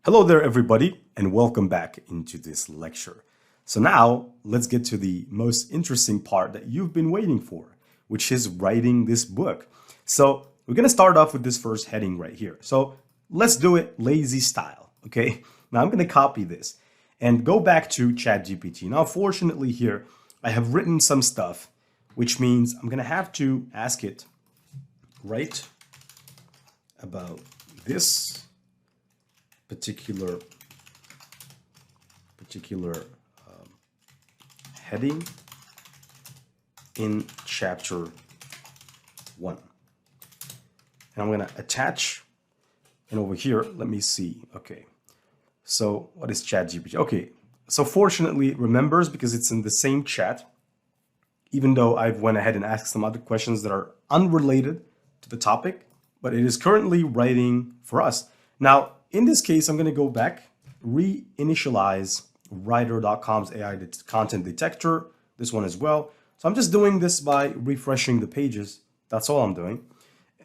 Hello there, everybody, and welcome back into this lecture. So now let's get to the most interesting part that you've been waiting for, which is writing this book. So we're going to start off with this first heading right here. So let's do it lazy style, okay? Now I'm going to copy this and go back to ChatGPT. Now, fortunately here, I have written some stuff, which means I'm going to have to ask it, write about this particular heading in chapter 1. And I'm going to attach, and over here, let me see. Okay, so what is ChatGPT? Okay, so fortunately it remembers because it's in the same chat, even though I've went ahead and asked some other questions that are unrelated to the topic, but it is currently writing for us. Now, in this case, I'm going to go back, reinitialize writer.com's AI content detector, this one as well. So I'm just doing this by refreshing the pages. That's all I'm doing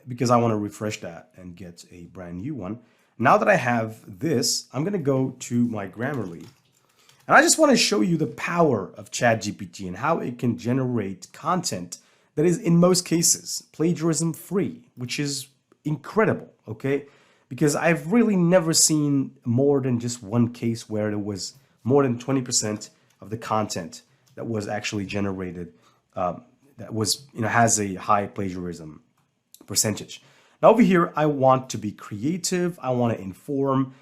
because I want to refresh that and get a brand new one. Now that I have this, I'm going to go to my Grammarly. And I just want to show you the power of ChatGPT and how it can generate content that is, in most cases, plagiarism free, which is incredible, okay? Because I've really never seen more than just one case where there was more than 20% of the content that was actually generated that was, has a high plagiarism percentage. Now over here, I want to be creative. I want to inform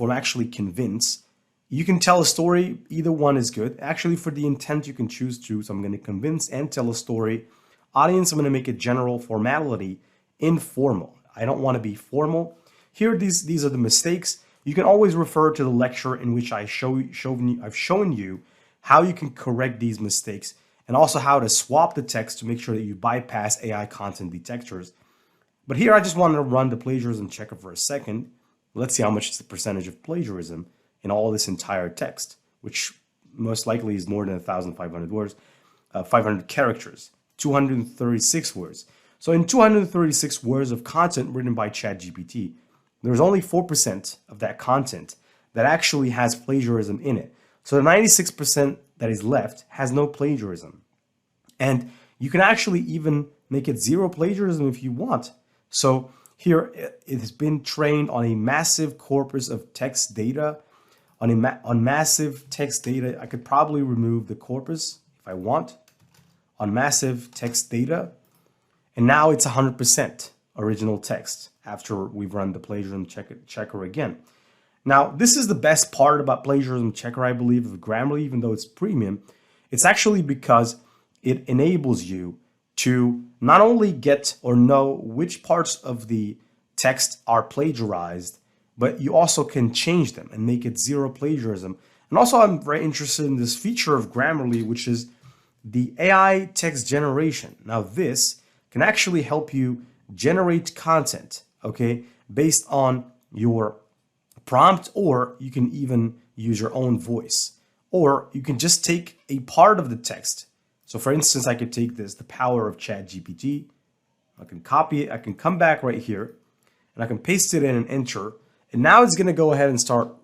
actually convince. You can tell a story. Either one is good. Actually, for the intent, you can choose to. So I'm going to convince and tell a story. Audience, I'm going to make it general. Formality, informal. I don't want to be formal. Here, these are the mistakes. You can always refer to the lecture in which I've shown you how you can correct these mistakes and also how to swap the text to make sure that you bypass AI content detectors. But here, I just wanted to run the plagiarism checker for a second. Let's see how much is the percentage of plagiarism in all this entire text, which most likely is more than 1,500 words, 500 characters, 236 words. So in 236 words of content written by ChatGPT, there's only 4% of that content that actually has plagiarism in it. So the 96% that is left has no plagiarism. And you can actually even make it zero plagiarism if you want. So here it has been trained on a massive corpus of text data. On massive text data, I could probably remove the corpus if I want. On massive text data, and now it's 100% original text after we've run the plagiarism checker again. Now, this is the best part about plagiarism checker, I believe, of Grammarly, even though it's premium. It's actually because it enables you to not only get or know which parts of the text are plagiarized, but you also can change them and make it zero plagiarism. And also, I'm very interested in this feature of Grammarly, which is the AI text generation. Now, this can actually help you generate content, okay, based on your prompt, or you can even use your own voice, or you can just take a part of the text. So for instance, I could take this, the power of ChatGPT. I can copy it. I can come back right here and I can paste it in and enter. And now it's going to go ahead and start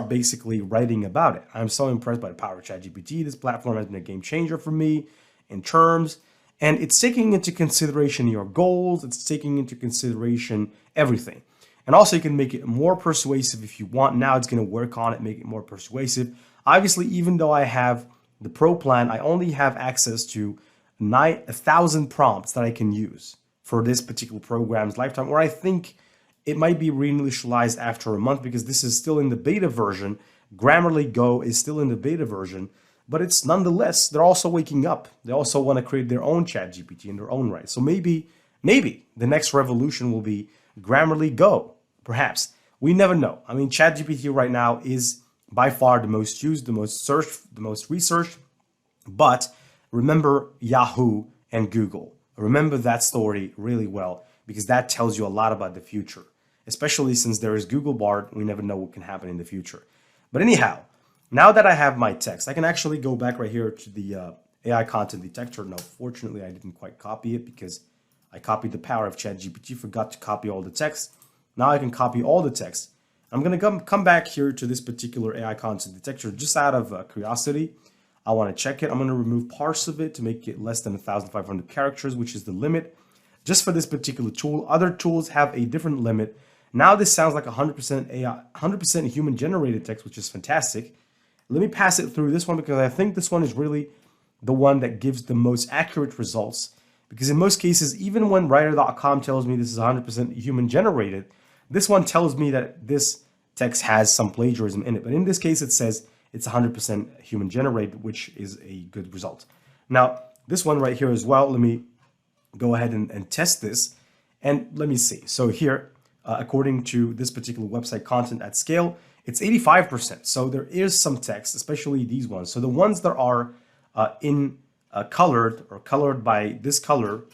basically writing about it. I'm so impressed by the power of ChatGPT. This platform has been a game changer for me in terms. And it's taking into consideration your goals. It's taking into consideration everything. And also you can make it more persuasive if you want. Now it's going to work on it, make it more persuasive. Obviously, even though I have the pro plan, I only have access to 1,000 prompts that I can use for this particular program's lifetime, or I think it might be reinitialized after a month because this is still in the beta version. Grammarly Go is still in the beta version. But it's nonetheless, they're also waking up. They also want to create their own ChatGPT in their own right. So maybe the next revolution will be Grammarly Go, perhaps. We never know. I mean, ChatGPT right now is by far the most used, the most searched, the most researched. But remember Yahoo and Google. Remember that story really well because that tells you a lot about the future, especially since there is Google Bard. We never know what can happen in the future. But anyhow, now that I have my text, I can actually go back right here to the AI content detector. Now, fortunately, I didn't quite copy it because I copied the power of ChatGPT, forgot to copy all the text. Now I can copy all the text I'm going to come back here to this particular AI content detector just out of curiosity. I want to check it. I'm going to remove parse of it to make it less than 1,500 characters, which is the limit just for this particular tool. Other tools have a different limit. Now this sounds like 100% AI, 100% human generated text, which is fantastic. Let me pass it through this one because I think this one is really the one that gives the most accurate results. Because in most cases, even when writer.com tells me this is 100% human generated, this one tells me that this text has some plagiarism in it. But in this case, it says it's 100% human generated, which is a good result. Now, this one right here as well, let me go ahead and test this. And let me see. So here, according to this particular website, Content at Scale, it's 85%. So there is some text, especially these ones. So the ones that are colored or colored by this color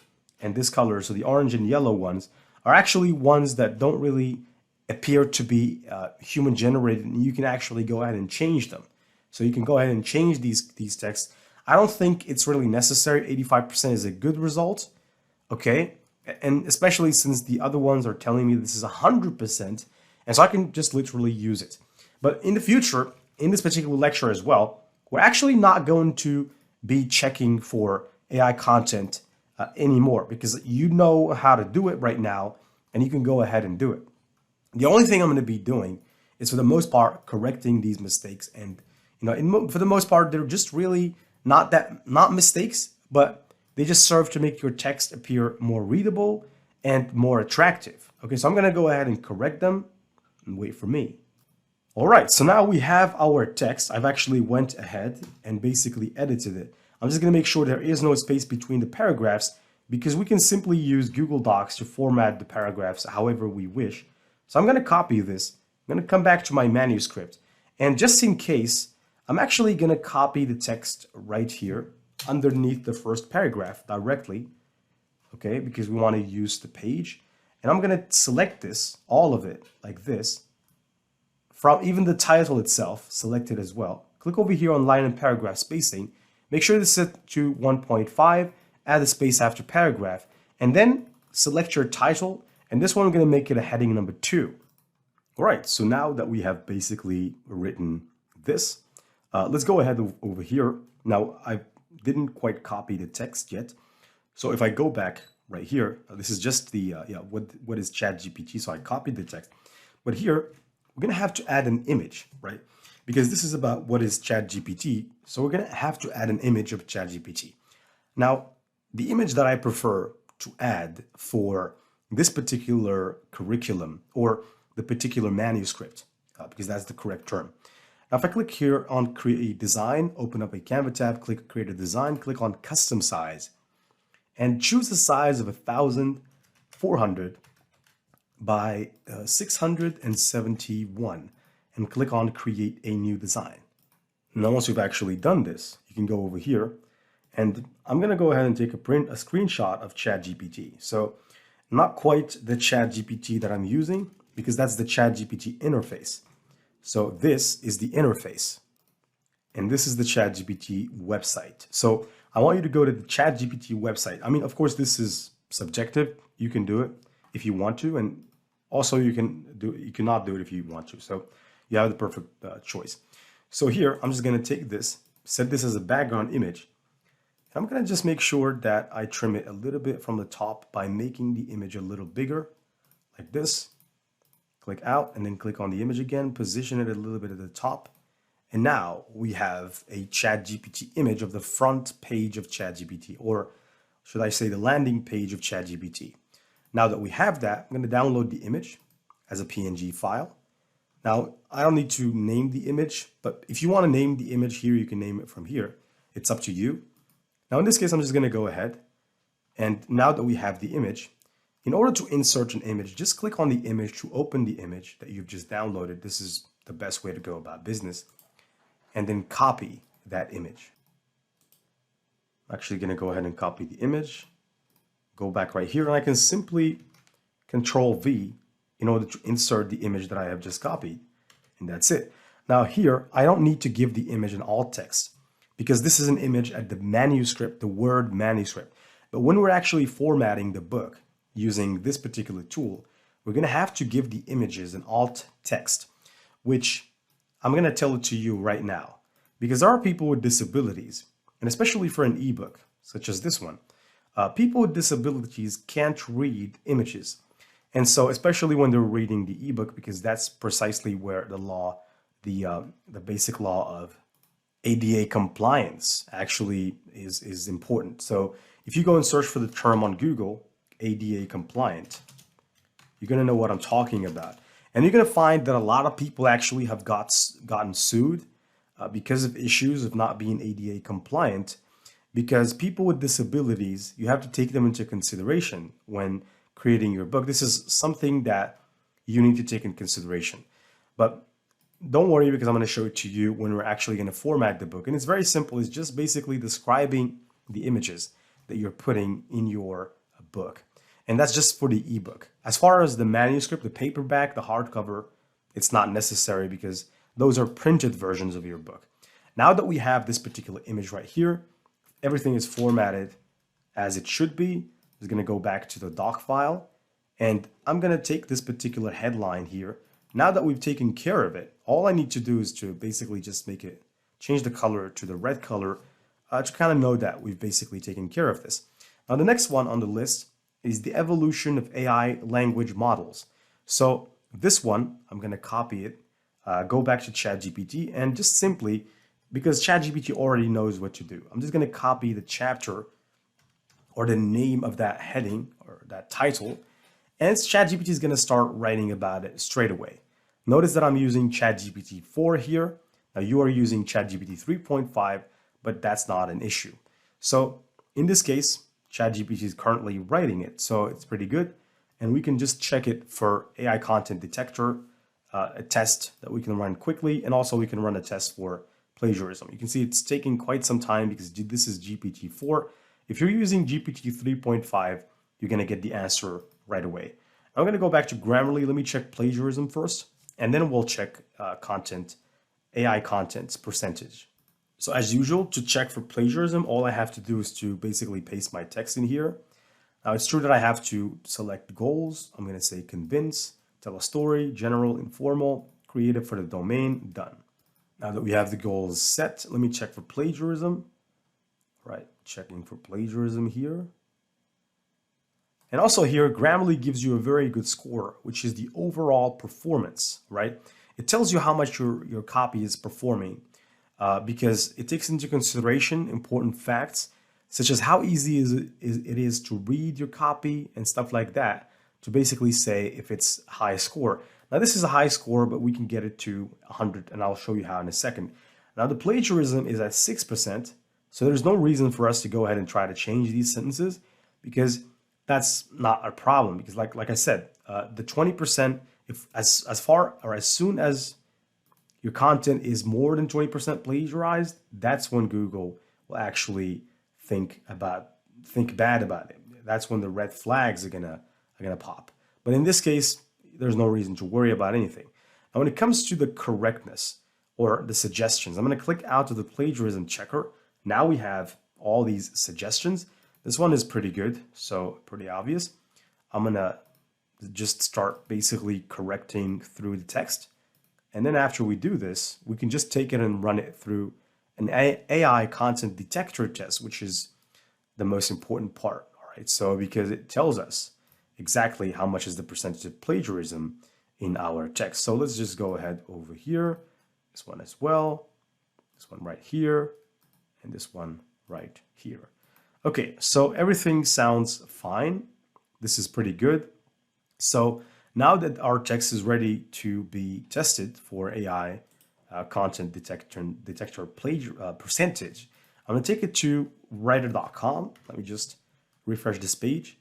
and this color, so the orange and yellow ones, are actually ones that don't really appear to be human generated, and you can actually go ahead and change them. So you can go ahead and change these texts. I don't think it's really necessary. 85% is a good result, okay? And especially since the other ones are telling me this is 100%, and so I can just literally use it. But in the future, in this particular lecture as well, we're actually not going to be checking for AI content anymore because you know how to do it right now and you can go ahead and do it. The only thing I'm going to be doing is, for the most part, correcting these mistakes. And for the most part, they're just really not mistakes, but they just serve to make your text appear more readable and more attractive. Okay, so I'm going to go ahead and correct them and wait for me. All right, so now we have our text. I've actually went ahead and basically edited it. I'm just going to make sure there is no space between the paragraphs because we can simply use Google Docs to format the paragraphs however we wish. So I'm going to copy this. I'm going to come back to my manuscript. And just in case, I'm actually going to copy the text right here underneath the first paragraph directly, okay, because we want to use the page. And I'm going to select this, all of it, like this. From even the title itself, select it as well. Click over here on line and paragraph spacing. Make sure this is set to 1.5, add a space after paragraph, and then select your title. And this one, I'm going to make it a heading number 2. All right, so now that we have basically written this, let's go ahead over here. Now, I didn't quite copy the text yet. So if I go back right here, this is just the, what is ChatGPT? So I copied the text. But here, we're going to have to add an image, right? Because this is about what is ChatGPT. So we're going to have to add an image of ChatGPT. Now, the image that I prefer to add for this particular curriculum or the particular manuscript, because that's the correct term. Now, if I click here on Create Design, open up a Canva tab, click Create a Design, click on Custom Size, and choose the size of 1,400 by 671 and click on Create a New Design. Now, once you've actually done this, you can go over here and I'm going to go ahead and take a screenshot of ChatGPT. So not quite the ChatGPT that I'm using because that's the ChatGPT interface. So this is the interface and this is the ChatGPT website. So I want you to go to the ChatGPT website. I mean, of course, this is subjective. You can do it if you want to, and also you cannot do it if you want to. So you have the perfect choice. So here, I'm just going to take this, set this as a background image. And I'm going to just make sure that I trim it a little bit from the top by making the image a little bigger, like this. Click out and then click on the image again, position it a little bit at the top. And now we have a ChatGPT image of the front page of ChatGPT, or should I say the landing page of ChatGPT. Now that we have that, I'm going to download the image as a PNG file. Now, I don't need to name the image, but if you want to name the image here, you can name it from here. It's up to you. Now, in this case, I'm just going to go ahead. And now that we have the image, in order to insert an image, just click on the image to open the image that you've just downloaded. This is the best way to go about business. And then copy that image. I'm actually going to go ahead and copy the image. Go back right here, and I can simply Control V in order to insert the image that I have just copied. And that's it. Now here, I don't need to give the image an alt text because this is an image at the manuscript, the Word manuscript. But when we're actually formatting the book using this particular tool, we're going to have to give the images an alt text. which I'm going to tell it to you right now, because there are people with disabilities, and especially for an ebook, such as this one, people with disabilities can't read images. And so, especially when they're reading the ebook, because that's precisely where the law, the basic law of ADA compliance actually is important. So if you go and search for the term on Google, ADA compliant, you're going to know what I'm talking about. And you're going to find that a lot of people actually have gotten sued because of issues of not being ADA compliant, because people with disabilities, you have to take them into consideration when creating your book. This is something that you need to take in consideration. But don't worry, because I'm going to show it to you when we're actually going to format the book. And it's very simple. It's just basically describing the images that you're putting in your book. And that's just for the ebook. As far as the manuscript, the paperback, the hardcover, it's not necessary because those are printed versions of your book. Now that we have this particular image right here, everything is formatted as it should be. It's going to go back to the doc file. And I'm going to take this particular headline here. Now that we've taken care of it, all I need to do is to basically just change the color to the red color to kind of know that we've basically taken care of this. Now, the next one on the list is the evolution of AI language models. So this one, I'm going to copy it, go back to ChatGPT, and just simply, because ChatGPT already knows what to do, I'm just going to copy the chapter or the name of that heading or that title, and ChatGPT is going to start writing about it straight away. Notice that I'm using ChatGPT 4 here. Now you are using ChatGPT 3.5, but that's not an issue. So in this case, ChatGPT is currently writing it, so it's pretty good. And we can just check it for AI content detector, a test that we can run quickly, and also we can run a test for plagiarism. You can see it's taking quite some time because this is GPT-4. If you're using GPT 3.5, you're going to get the answer right away. I'm going to go back to Grammarly. Let me check plagiarism first, and then we'll check AI content's percentage. So as usual, to check for plagiarism, all I have to do is to basically paste my text in here. Now it's true that I have to select goals. I'm going to say convince, tell a story, general, informal, creative for the domain, done. Now that we have the goals set, let me check for plagiarism. Right, checking for plagiarism here. And also here, Grammarly gives you a very good score, which is the overall performance, right? It tells you how much your copy is performing because it takes into consideration important facts, such as how easy it is to read your copy and stuff like that, to basically say if it's high score. Now this is a high score, but we can get it to 100, and I'll show you how in a second. Now the plagiarism is at 6%, so there's no reason for us to go ahead and try to change these sentences, because that's not a problem. Because like I said, the 20%, if as soon as your content is more than 20% plagiarized, that's when Google will actually think bad about it. That's when the red flags are gonna pop. But in this case, there's no reason to worry about anything. Now, when it comes to the correctness or the suggestions, I'm gonna click out of the plagiarism checker. Now we have all these suggestions. This one is pretty good, so pretty obvious. I'm gonna just start basically correcting through the text. And then after we do this, we can just take it and run it through an AI content detector test, which is the most important part, all right? So because it tells us exactly how much is the percentage of plagiarism in our text. So let's just go ahead over here, this one as well, this one right here, and this one right here. Okay, so everything sounds fine. This is pretty good. So now that our text is ready to be tested for AI content detector percentage, I'm gonna take it to writer.com. Let me just refresh this page,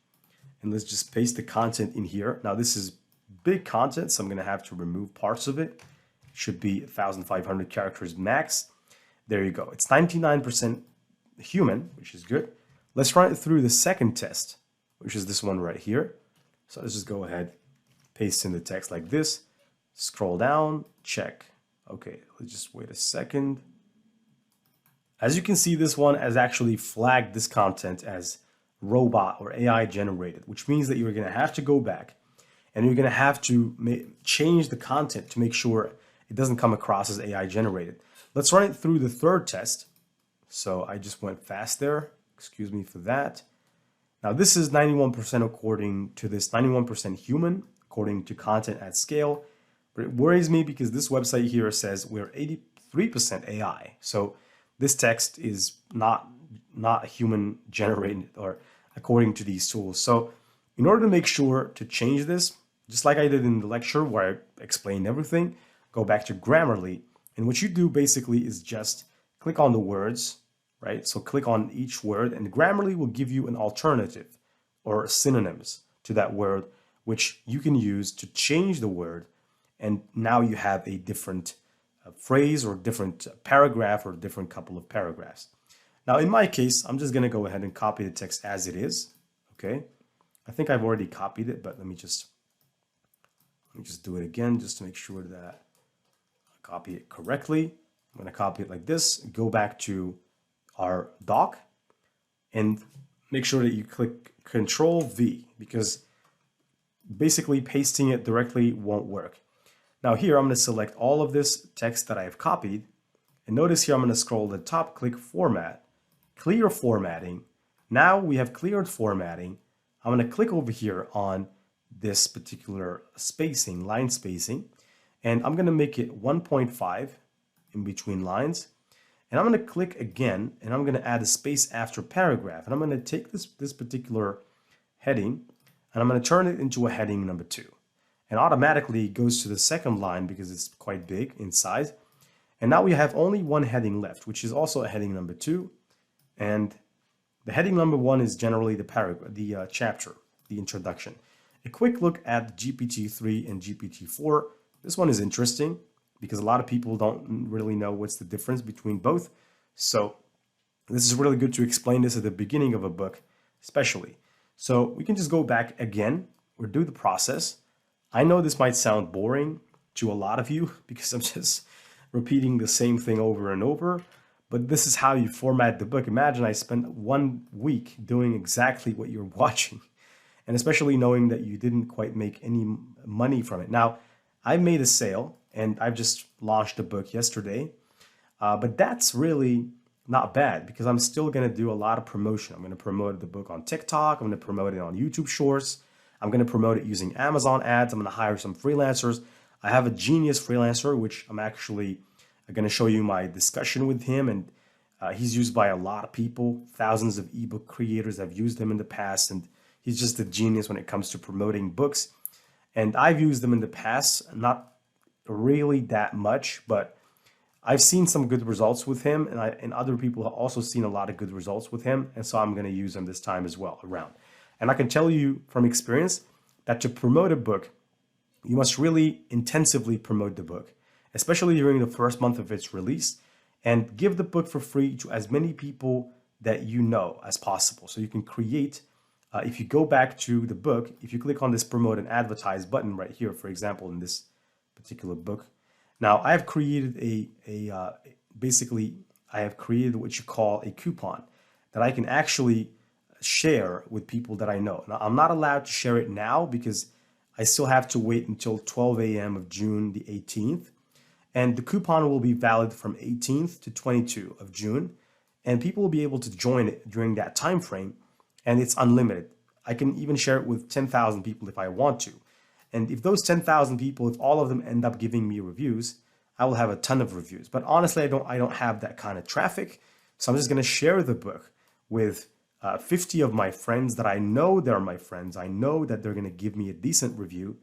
and let's just paste the content in here. Now this is big content, so I'm gonna have to remove parts of it. It should be 1,500 characters max. There you go. It's 99% human, which is good. Let's run it through the second test, which is this one right here. So let's just go ahead, paste in the text like this, scroll down, check. Okay, let's just wait a second. As you can see, this one has actually flagged this content as robot or AI generated, which means that you're going to have to go back and you're going to have to change the content to make sure it doesn't come across as AI generated. Let's run it through the third test. So I just went fast there. Excuse me for that. Now this is 91% according to this 91% human, according to content at scale. But it worries me because this website here says we're 83% AI. So this text is not human generated or according to these tools. So in order to make sure to change this, just like I did in the lecture where I explained everything, go back to Grammarly. And what you do basically is just click on the words, right? So click on each word and Grammarly will give you an alternative or synonyms to that word, which you can use to change the word. And now you have a different phrase or different paragraph or different couple of paragraphs. Now, in my case, I'm just going to go ahead and copy the text as it is. Okay. I think I've already copied it, but let me just do it again just to make sure that I copy it correctly. I'm going to copy it like this, go back to our doc and make sure that you click Control V because basically pasting it directly won't work. Now here, I'm going to select all of this text that I have copied. And notice here, I'm going to scroll to the top, click Format, Clear Formatting. Now we have cleared formatting. I'm going to click over here on this particular spacing, line spacing, and I'm going to make it 1.5 in between lines. And I'm going to click again, and I'm going to add a space after paragraph. And I'm going to take this particular heading, and I'm going to turn it into a heading number 2. And automatically it goes to the second line because it's quite big in size. And now we have only one heading left, which is also a heading number 2. And the heading number 1 is generally the paragraph, the chapter, the introduction. A quick look at GPT-3 and GPT-4. This one is interesting because a lot of people don't really know what's the difference between both. So this is really good to explain this at the beginning of a book, especially. So we can just go back again or do the process. I know this might sound boring to a lot of you because I'm just repeating the same thing over and over, but this is how you format the book. Imagine I spent 1 week doing exactly what you're watching, and especially knowing that you didn't quite make any money from it. Now, I made a sale and I've just launched a book yesterday, but that's really not bad because I'm still going to do a lot of promotion. I'm going to promote the book on TikTok. I'm going to promote it on YouTube Shorts. I'm going to promote it using Amazon ads. I'm going to hire some freelancers. I have a genius freelancer, which I'm actually going to show you my discussion with him. And he's used by a lot of people. Thousands of ebook creators have used him in the past. And he's just a genius when it comes to promoting books. And I've used them in the past, not really that much, but I've seen some good results with him. And other people have also seen a lot of good results with him. And so I'm going to use him this time as well around. And I can tell you from experience that to promote a book, you must really intensively promote the book, especially during the first month of its release, and give the book for free to as many people that you know as possible. So you can create, if you go back to the book, if you click on this promote and advertise button right here, for example, in this particular book. Now I have created basically I have created what you call a coupon that I can actually share with people that I know. Now, I'm not allowed to share it now because I still have to wait until 12 a.m. of June the 18th. And the coupon will be valid from 18th to 22 of June. And people will be able to join it during that time frame. And it's unlimited. I can even share it with 10,000 people if I want to. And if those 10,000 people, if all of them end up giving me reviews, I will have a ton of reviews. But honestly, I don't have that kind of traffic. So I'm just going to share the book with 50 of my friends that I know they're my friends. I know that they're going to give me a decent review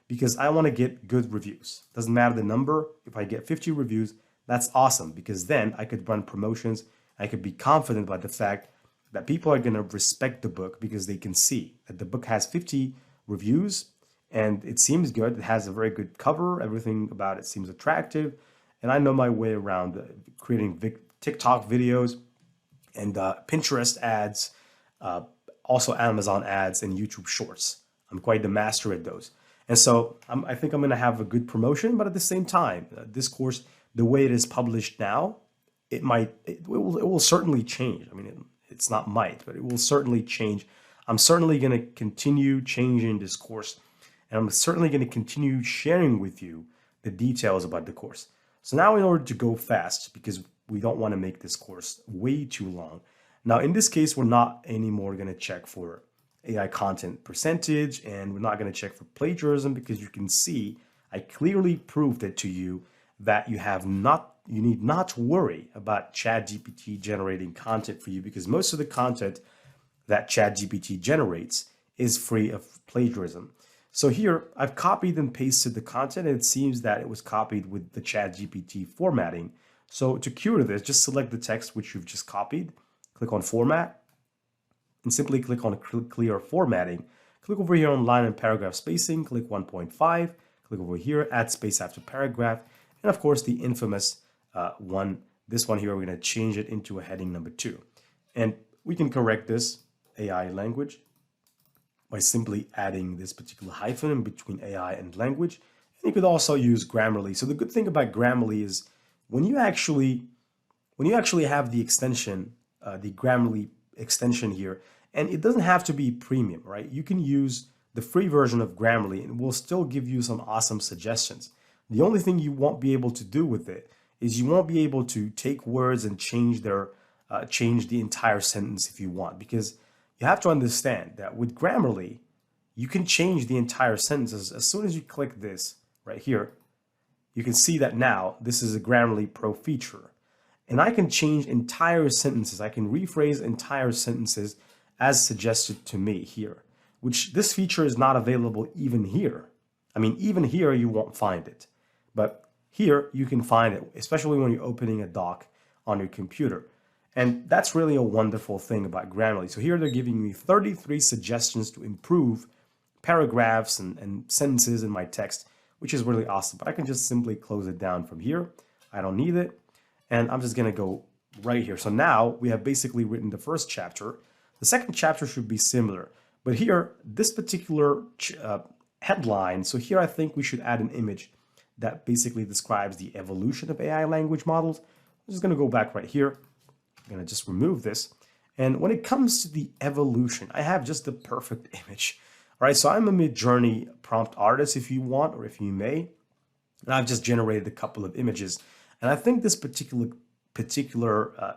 because I want to get good reviews. Doesn't matter the number. If I get 50 reviews, that's awesome because then I could run promotions. I could be confident about the fact that people are going to respect the book because they can see that the book has 50 reviews and it seems good. It has a very good cover. Everything about it seems attractive. And I know my way around creating TikTok videos and Pinterest ads, also Amazon ads and YouTube Shorts. I'm quite the master at those. And so I think I'm going to have a good promotion, but at the same time, this course, the way it is published now, it will certainly change. I mean, it's not might, but it will certainly change. I'm certainly going to continue changing this course, and I'm certainly going to continue sharing with you the details about the course. So now in order to go fast, because we don't want to make this course way too long. Now, in this case, we're not anymore going to check for AI content percentage, and we're not going to check for plagiarism, because you can see I clearly proved it to you that you need not to worry about ChatGPT generating content for you, because most of the content that ChatGPT generates is free of plagiarism. So here I've copied and pasted the content, and it seems that it was copied with the ChatGPT formatting. So to cure this, just select the text which you've just copied, click on format, and simply click on clear formatting. Click over here on line and paragraph spacing, click 1.5, click over here, add space after paragraph, and of course the infamous this one here, we're going to change it into a heading number 2. And we can correct this AI language by simply adding this particular hyphen in between AI and language. And you could also use Grammarly. So the good thing about Grammarly is when you actually have the extension, the Grammarly extension here, and it doesn't have to be premium, right? You can use the free version of Grammarly and it will still give you some awesome suggestions. The only thing you won't be able to do with it is you won't be able to take words and change the entire sentence if you want, because you have to understand that with Grammarly, you can change the entire sentences. As soon as you click this right here, you can see that now this is a Grammarly Pro feature. And I can change entire sentences. I can rephrase entire sentences as suggested to me here, which this feature is not available even here. I mean, even here, you won't find it. But here, you can find it, especially when you're opening a doc on your computer. And that's really a wonderful thing about Grammarly. So here they're giving me 33 suggestions to improve paragraphs and sentences in my text, which is really awesome. But I can just simply close it down from here. I don't need it. And I'm just going to go right here. So now we have basically written the first chapter. The second chapter should be similar. But here, this particular headline, so here I think we should add an image that basically describes the evolution of AI language models. I'm just going to go back right here. I'm going to just remove this. And when it comes to the evolution, I have just the perfect image. All right, so I'm a Midjourney prompt artist if you want, or if you may. And I've just generated a couple of images. And I think this particular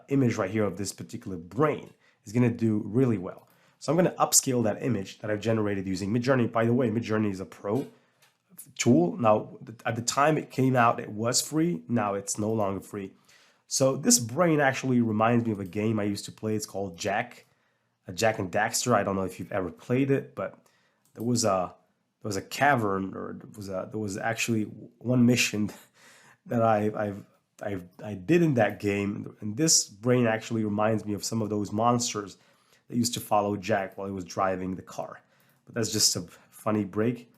image right here of this particular brain is going to do really well. So I'm going to upscale that image that I've generated using Midjourney. By the way, Midjourney is a pro tool. Now, at the time it came out, it was free. Now it's no longer free. So this brain actually reminds me of a game I used to play. It's called Jak and Daxter. I don't know if you've ever played it, but there was a cavern, or there was actually one mission that I did in that game, and this brain actually reminds me of some of those monsters that used to follow Jak while he was driving the car. But that's just a funny break.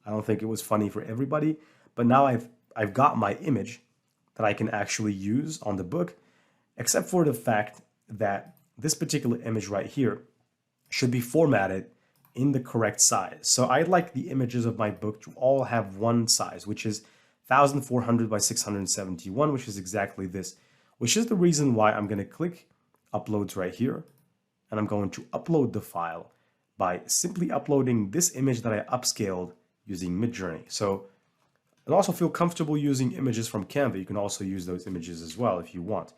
I don't think it was funny for everybody, but now I've got my image that I can actually use on the book, except for the fact that this particular image right here should be formatted in the correct size. So I'd like the images of my book to all have one size, which is 1400 by 671, which is exactly this, which is the reason why I'm going to click uploads right here. And I'm going to upload the file by simply uploading this image that I upscaled using Midjourney. So, and also feel comfortable using images from Canva. You can also use those images as well if you want.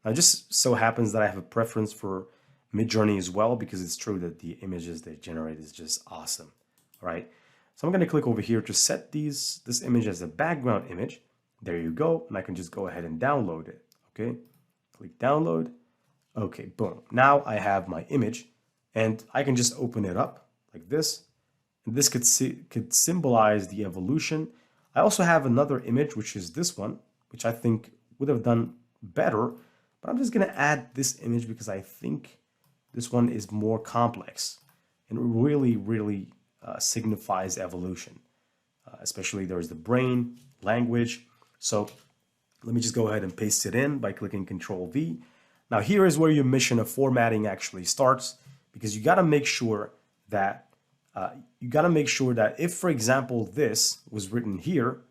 Now, it just so happens that I have a preference for Midjourney as well, because it's true that the images they generate is just awesome. All right. So I'm going to click over here to set this image as a background image. There you go. And I can just go ahead and download it. Okay. Click download. Okay, boom. Now I have my image, and I can just open it up like this. And this could symbolize the evolution. I also have another image, which is this one, which I think would have done better. But I'm just going to add this image because I think this one is more complex and really signifies evolution. Especially there's the brain, language. So let me just go ahead and paste it in by clicking Control V. Now here is where your mission of formatting actually starts, because you got to make sure that if, for example, this was written here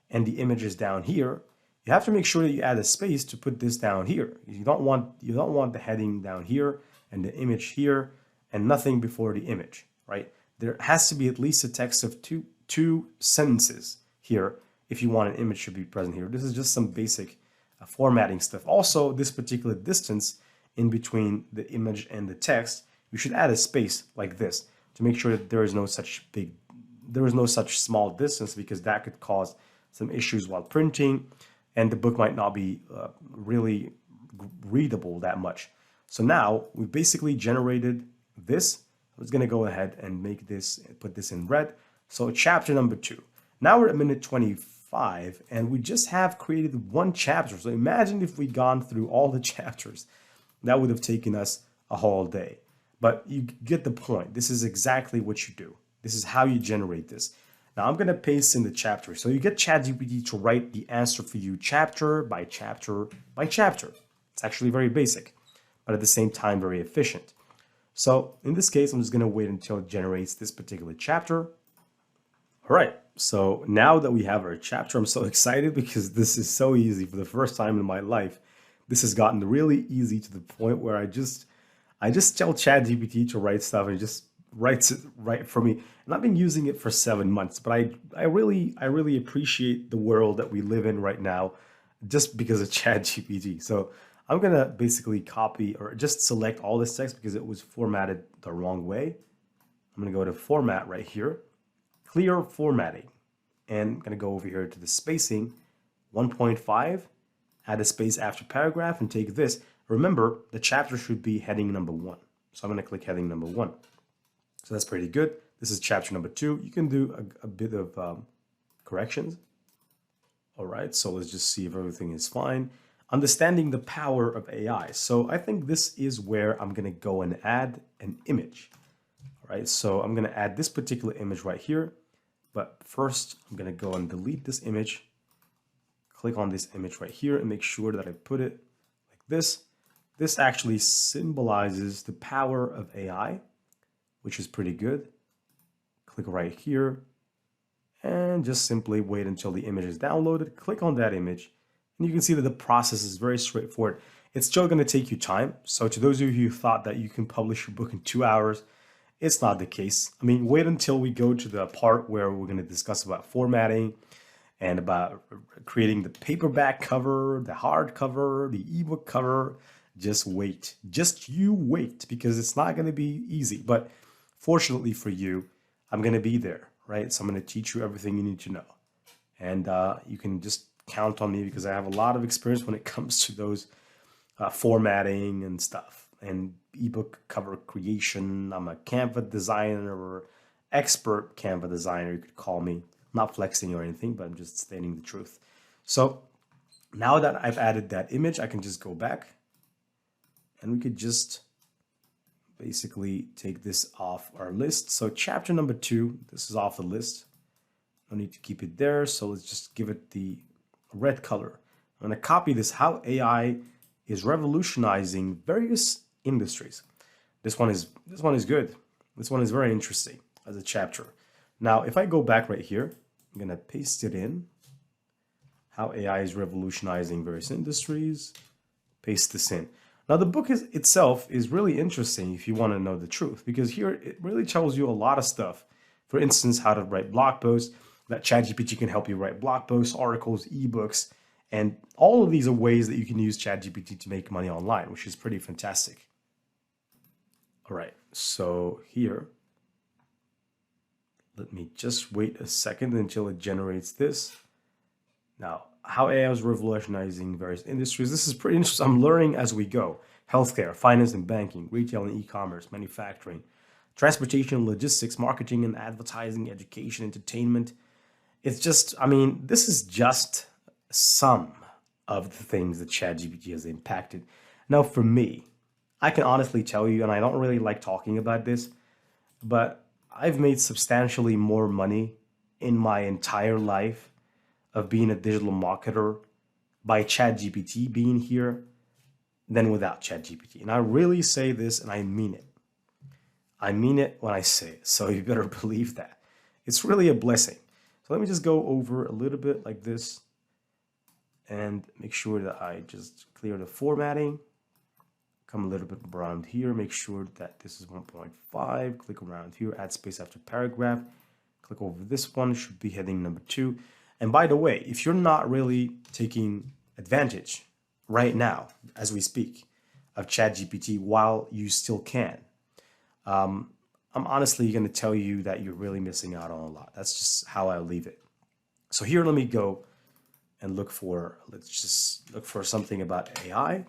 and the image is down here, you have to make sure that you add a space to put this down here. You don't want the heading down here and the image here and nothing before the image, right? There has to be at least a text of two sentences here if you want an image to be present here. This is just some basic formatting stuff. Also, this particular distance in between the image and the text, you should add a space like this to make sure that there is no such small distance, because that could cause some issues while printing, and the book might not be really readable that much. So now we basically generated this. I was going to go ahead and make this, put this in red. So chapter number 2. Now we're at minute 25, and we just have created one chapter. So imagine if we'd gone through all the chapters. That would have taken us a whole day. But you get the point. This is exactly what you do. This is how you generate this. Now I'm going to paste in the chapter. So you get ChatGPT to write the answer for you chapter by chapter by chapter. It's actually very basic, but at the same time, very efficient. So in this case, I'm just going to wait until it generates this particular chapter. All right. So now that we have our chapter, I'm so excited because this is so easy. For the first time in my life, this has gotten really easy to the point where I just tell ChatGPT to write stuff and it just writes it right for me. And I've been using it for 7 months, but I really appreciate the world that we live in right now just because of ChatGPT. So I'm going to basically copy or just select all this text because it was formatted the wrong way. I'm going to go to format right here, clear formatting, and I'm going to go over here to the spacing 1.5, add a space after paragraph, and take this. Remember, the chapter should be heading number 1. So I'm going to click heading number 1. So that's pretty good. This is chapter number 2. You can do a bit of corrections. All right, so let's just see if everything is fine. Understanding the power of AI. So I think this is where I'm going to go and add an image. All right, so I'm going to add this particular image right here. But first, I'm going to go and delete this image. Click on this image right here and make sure that I put it like this. This actually symbolizes the power of AI, which is pretty good. Click right here and just simply wait until the image is downloaded. Click on that image and you can see that the process is very straightforward. It's still going to take you time. So to those of you who thought that you can publish your book in 2 hours, it's not the case. I mean, wait until we go to the part where we're going to discuss about formatting and about creating the paperback cover, the hardcover, the ebook cover. Just wait. Just you wait, because it's not going to be easy. But fortunately for you, I'm going to be there, right? So I'm going to teach you everything you need to know. And you can just count on me because I have a lot of experience when it comes to those formatting and stuff and ebook cover creation. I'm a Canva designer or expert Canva designer, you could call me. Not flexing or anything, but I'm just stating the truth. So now that I've added that image, I can just go back and we could just basically take this off our list. So chapter number 2, this is off the list. No need to keep it there. So let's just give it the red color. I'm going to copy this, how AI is revolutionizing various industries. This one is good. This one is very interesting as a chapter. Now, if I go back right here, I'm going to paste it in. How AI is revolutionizing various industries. Paste this in. Now, the book itself is really interesting if you want to know the truth, because here it really tells you a lot of stuff. For instance, how to write blog posts, that ChatGPT can help you write blog posts, articles, ebooks, and all of these are ways that you can use ChatGPT to make money online, which is pretty fantastic. All right, so here, let me just wait a second until it generates this. Now, how AI is revolutionizing various industries. This is pretty interesting. I'm learning as we go. Healthcare, finance and banking, retail and e-commerce, manufacturing, transportation, logistics, marketing and advertising, education, entertainment. It's just, I mean, this is just some of the things that ChatGPT has impacted. Now, for me, I can honestly tell you, and I don't really like talking about this, but I've made substantially more money in my entire life of being a digital marketer by ChatGPT being here than without ChatGPT. And I really say this and I mean it. I mean it when I say it. So you better believe that. It's really a blessing. So let me just go over a little bit like this and make sure that I just clear the formatting. Come a little bit around here, make sure that this is 1.5, click around here, add space after paragraph, click over this one, should be heading number 2. And by the way, if you're not really taking advantage right now, as we speak, of ChatGPT while you still can, I'm honestly going to tell you that you're really missing out on a lot. That's just how I leave it. So here, let me go and let's just look for something about AI,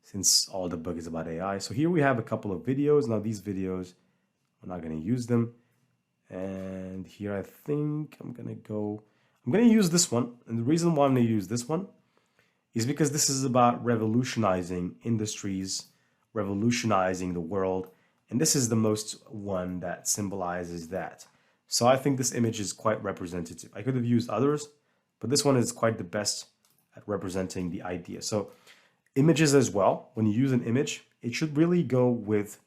since all the book is about AI. So here we have a couple of videos. Now these videos, we're not going to use them. And here I think I'm going to use this one. And the reason why I'm going to use this one is because this is about revolutionizing industries, revolutionizing the world. And this is the most one that symbolizes that. So I think this image is quite representative. I could have used others, but this one is quite the best at representing the idea. So images as well, when you use an image, it should really go with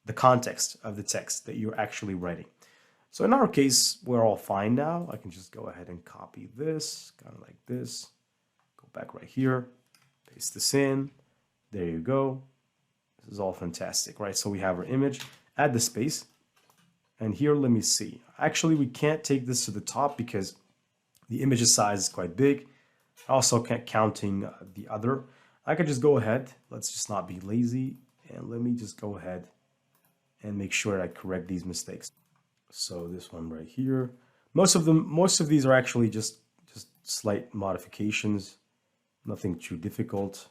the context of the text that you're actually writing. So in our case, we're all fine now. I can just go ahead and copy this, kind of like this. Go back right here, paste this in. There you go. This is all fantastic, right? So we have our image, add the space. And here, let me see. Actually, we can't take this to the top because the image size is quite big. I also can't counting the other. I could just go ahead. Let's just not be lazy. And let me just go ahead and make sure I correct these mistakes. So this one right here. Most of these are actually just slight modifications. Nothing too difficult.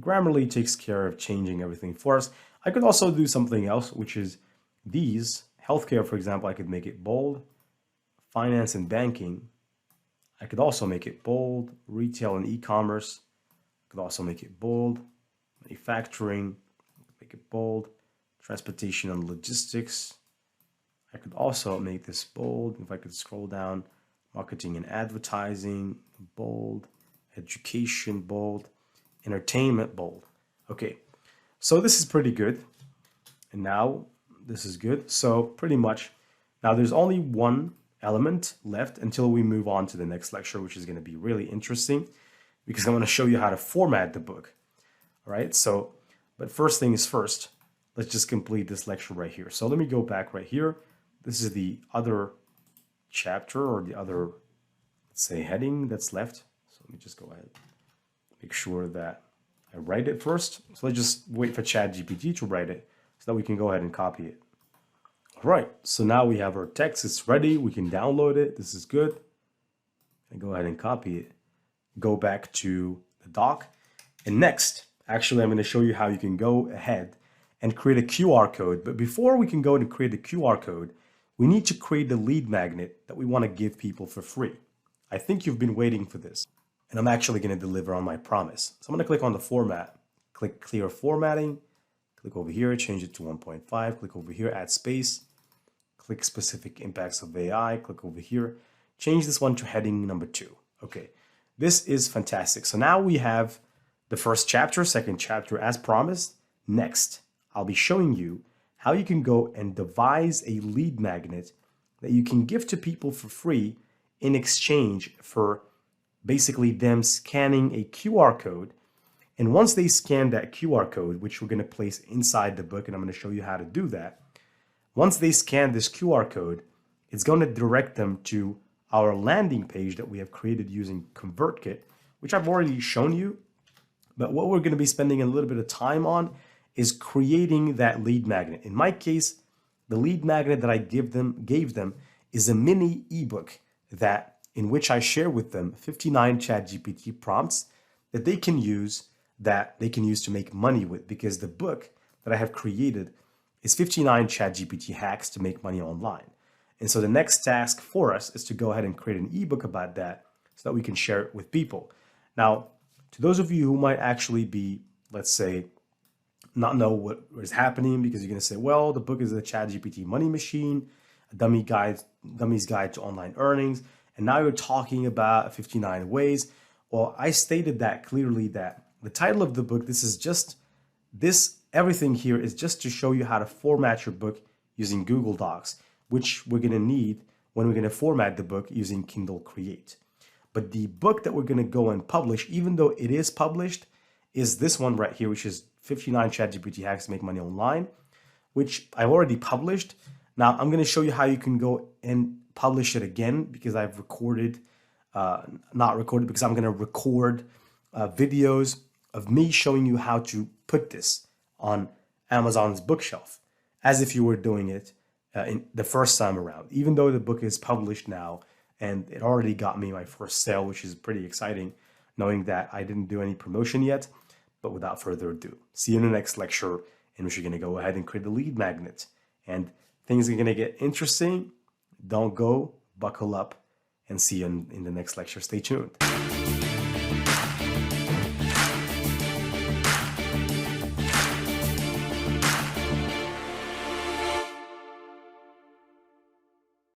Grammarly takes care of changing everything for us. I could also do something else, which is these. Healthcare, for example, I could make it bold. Finance and banking, I could also make it bold. Retail and e-commerce, I could also make it bold. Manufacturing, make it bold. Transportation and logistics, I could also make this bold. If I could scroll down, marketing and advertising, bold. Education, bold. Entertainment, bold. Okay, so this is pretty good. And now this is good. So pretty much now there's only one element left until we move on to the next lecture, which is going to be really interesting because I want to show you how to format the book. All right. So, but first thing is first, let's just complete this lecture right here. So let me go back right here. This is the other chapter or the other, let's say, heading that's left. So let me just go ahead, make sure that I write it first. So let's just wait for ChatGPT to write it so that we can go ahead and copy it. All right, so now we have our text. It's ready. We can download it. This is good. And go ahead and copy it. Go back to the doc. And next, actually, I'm going to show you how you can go ahead and create a QR code. But before we can go and create a QR code, we need to create the lead magnet that we want to give people for free. I think you've been waiting for this. And I'm actually going to deliver on my promise. So I'm going to click on the format, click clear formatting, click over here, change it to 1.5, click over here, add space, click specific impacts of AI, click over here, change this one to heading number 2. Okay, this is fantastic. So now we have the first chapter, second chapter as promised. Next, I'll be showing you how you can go and devise a lead magnet that you can give to people for free in exchange for basically them scanning a QR code. And once they scan that QR code, which we're going to place inside the book, and I'm going to show you how to do that. Once they scan this QR code, it's going to direct them to our landing page that we have created using ConvertKit, which I've already shown you. But what we're going to be spending a little bit of time on is creating that lead magnet. In my case, the lead magnet that I gave them is a mini ebook in which I share with them 59 ChatGPT prompts that they can use to make money with, because the book that I have created is 59 ChatGPT hacks to make money online. And so the next task for us is to go ahead and create an ebook about that so that we can share it with people. Now, to those of you who might actually be, let's say, not know what is happening, because you're going to say, well, the book is a ChatGPT money machine, a dummy's guide to online earnings, and now you're talking about 59 ways. Well, I stated that clearly, that the title of the book, everything here is just to show you how to format your book using Google Docs, which we're going to need when we're going to format the book using Kindle Create. But the book that we're going to go and publish, even though it is published, is this one right here, which is 59 ChatGPT hacks to make money online, which I've already published. Now I'm going to show you how you can go and publish it again, because I've recorded, not recorded, because I'm going to record videos of me showing you how to put this on Amazon's bookshelf as if you were doing it in the first time around, even though the book is published now and it already got me my first sale, which is pretty exciting, knowing that I didn't do any promotion yet. But without further ado, see you in the next lecture, in which you're going to go ahead and create a lead magnet, and things are going to get interesting. Don't go, buckle up, and see you in the next lecture. Stay tuned.